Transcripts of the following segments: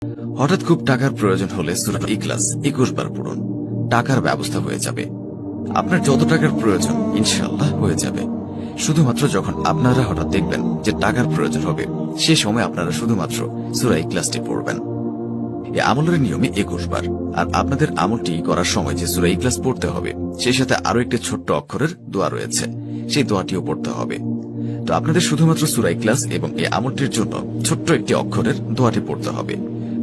হঠাৎ খুব টাকার প্রয়োজন হলে সূরা ইখলাস 21 বার পড়ুন, টাকার ব্যবস্থা হয়ে যাবে। আপনার যত টাকার প্রয়োজন ইনশাআল্লাহ হয়ে যাবে। শুধুমাত্র যখন আপনারা হঠাৎ দেখবেন যে টাকার প্রয়োজন হবে, সে সময় আপনারা শুধুমাত্র সূরা ইখলাসটি পড়বেন। এই আমলের নিয়মে 21 বার। আর আপনাদের আমলটি করার সময় যে সূরা ইখলাস পড়তে হবে, সেই সাথে আরো একটি ছোট্ট অক্ষরের দোয়া রয়েছে, সেই দোয়াটিও পড়তে হবে। তো আপনাদের শুধুমাত্র সূরা ইখলাস এবং এই আমলটির জন্য ছোট্ট একটি অক্ষরের দোয়াটি পড়তে হবে।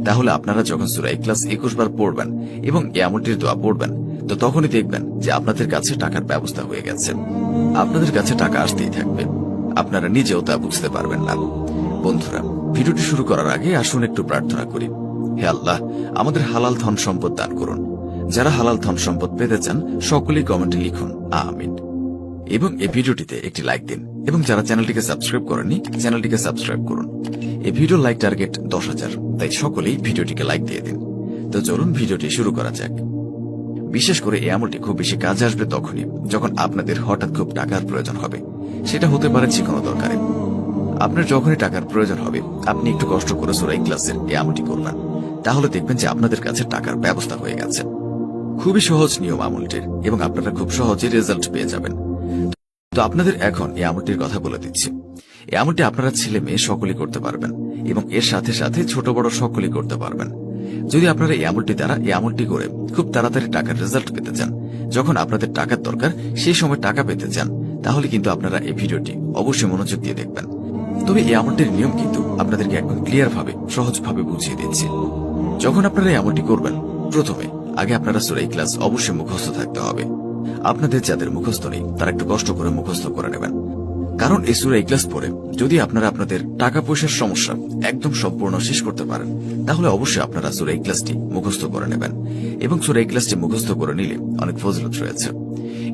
তাহলে আপনারা যখন সূরা ইখলাস 21 বার পড়বেন এবং এই আমলটির দোয়া পড়বেন, তো তখনই দেখবেন যে আপনাদের কাছে টাকার ব্যবস্থা হয়ে গেছে। আপনাদের কাছে টাকা আসতেই থাকবে, আপনারা নিজেও তা বুঝতে পারবেন না। বন্ধুরা, ভিডিওটি শুরু করার আগে আসুন একটু প্রার্থনা করি। হে আল্লাহ, আমাদের হালাল ধন সম্পদ দান করুন। যারা হালাল ধন সম্পদ পেতে চান সকলেই কমেন্টে লিখুন আমিন, এবং এই ভিডিওটিতে একটি লাইক দিন, এবং যারা চ্যানেলটিকে সাবস্ক্রাইব করেননি চ্যানেলটিকে সাবস্ক্রাইব করুন। এই ভিডিওর লাইক টার্গেট 10,000, তাই সকলেই ভিডিওটিকে লাইক দিয়ে দিন। তো চলুন ভিডিওটি শুরু করা যাক। বিশেষ করে এই আমলটি খুব বেশি কাজে আসবে তখনই যখন আপনাদের হঠাৎ খুব টাকার প্রয়োজন হবে। সেটা হতে পারে যে কোনো দরকারে। আপনার যখনই টাকার প্রয়োজন হবে, আপনি একটু কষ্ট করে সূরা ইখলাসের এই আমলটি করবেন, তাহলে দেখবেন যে আপনাদের কাছে টাকার ব্যবস্থা হয়ে গেছে। খুবই সহজ নিয়ম আমলটির, এবং আপনারা খুব সহজে রেজাল্ট পেয়ে যাবেন। তো আপনাদের এখন এই আমলটির কথা বলে দিচ্ছি। এই আমলটি আপনারা ছেলে মেয়ে সকলেই করতে পারবেন, এবং এর সাথে সাথে ছোট বড় সকলেই করতে পারবেন। যদি আপনারা এই আমলটি দ্বারা এই আমলটি করে খুব তাড়াতাড়ি টাকার রেজাল্ট পেতে চান, যখন আপনাদের টাকার দরকার সেই সময় টাকা পেতে চান, তাহলে কিন্তু আপনারা এই ভিডিওটি অবশ্যই মনোযোগ দিয়ে দেখবেন। তবে এই আমলটির নিয়ম কিন্তু আপনাদেরকে একদম ক্লিয়ার ভাবে সহজভাবে বুঝিয়ে দিচ্ছি। যখন আপনারা এই আমলটি করবেন, প্রথমে আগে আপনারা সূরা ইখলাস অবশ্যই মুখস্থ থাকতে হবে। আপনাদের যাদের মুখস্থ নেই তারা একটু কষ্ট করে মুখস্থ করে নেবেন, কারণ এই সূরা ইখলাস পড়ে যদি আপনারা আপনাদের টাকা পয়সার সমস্যা একদম সম্পূর্ণ শেষ করতে পারেন, তাহলে অবশ্যই আপনারা সূরা ইখলাসটি মুখস্থ করে নেবেন। এবং সূরা ইখলাসটি মুখস্থ করে নিলে অনেক ফজিলত রয়েছে।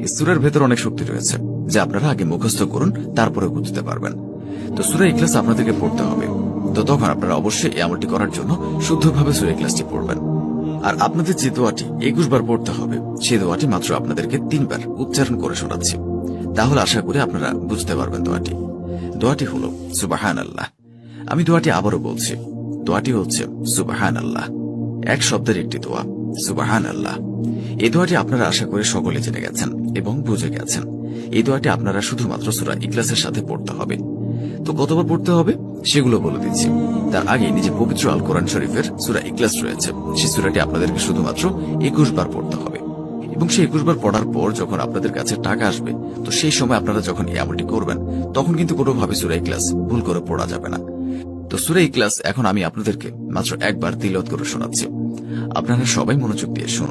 এই সূরার ভেতর অনেক শক্তি রয়েছে, যা আপনারা আগে মুখস্থ করুন, তারপরে বুঝতে পারবেন। তো সূরা ইখলাস আপনাদেরকে পড়তে হবে। তো তখন আপনারা অবশ্যই এই আমলটি করার জন্য শুদ্ধভাবে সূরা ইখলাসটি পড়বেন। আর আপনাদের যে দোয়াটি 21 বার পড়তে হবে, সেই দোয়াটি মাত্র আপনাদেরকে 3 বার উচ্চারণ করে শোনাচ্ছি। তাহলে আশা করি আপনারা বুঝতে পারবেন দোয়াটি হলো সুবহানাল্লাহ। আমি দোয়াটি আবারও বলছি, দোয়াটি হচ্ছে সুবহানাল্লাহ। এক শব্দের একটি দোয়া, সুবহানাল্লাহ। এই দোয়াটি আপনারা আশা করি সকলে জেনে গেছেন এবং বুঝে গেছেন। এই দোয়াটি আপনারা শুধুমাত্র সূরা ইখলাসের সাথে পড়তে হবে। তো কতবার পড়তে হবে সেগুলো বলে দিচ্ছি। তার আগে নিজে পবিত্র আল কোরআন শরীফের সূরা ইখলাস রয়েছে, সেই সূরাটি আপনাদেরকে শুধুমাত্র 21 বার পড়তে হবে। এবং সেই 21 বার পড়ার পর যখন আপনাদের কাছে টাকা আসবে, তো সেই সময় আপনারা যখন এই আমলটি করবেন, তখন কিন্তু কোনোভাবে সূরা ইখলাস ভুল করে পড়া যাবে না। তো সূরা ইখলাস এখন আমি আপনাদেরকে মাত্র একবার তিলাওয়াত করে শোনাচ্ছি। আপনারা সবাই মনোযোগ দিয়ে শুনুন।